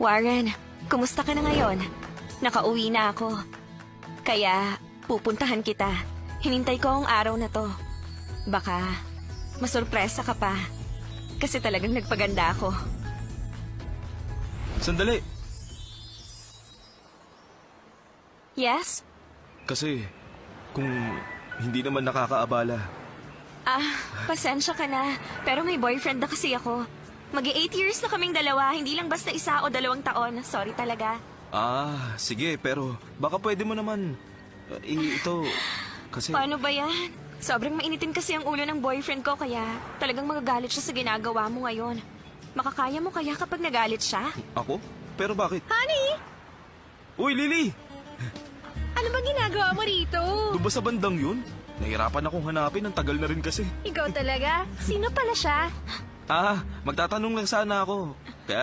Warren, kumusta ka na ngayon? Nakauwi na ako. Kaya, pupuntahan kita. Hinintay ko ang araw na to. Baka, masurpresa ka pa. Kasi talagang nagpaganda ako. Sandali. Yes? Kasi, kung hindi naman nakakaabala. Pasensya ka na. Pero may boyfriend na kasi ako. Mag-8 years na kaming dalawa, hindi lang basta 1 o 2 taon. Sorry talaga. Sige, pero baka pwede mo naman. Ito, kasi... Paano ba yan? Sobrang mainitin kasi ang ulo ng boyfriend ko, kaya talagang magagalit siya sa ginagawa mo ngayon. Makakaya mo kaya kapag nagalit siya? Ako? Pero bakit? Honey! Uy, Lily! Ano ba ginagawa mo rito? Doon ba sa bandang yun? Nahirapan akong hanapin, ang tagal na rin kasi. Ikaw talaga? Sino pala siya? Magtatanong lang sana ako. Kaya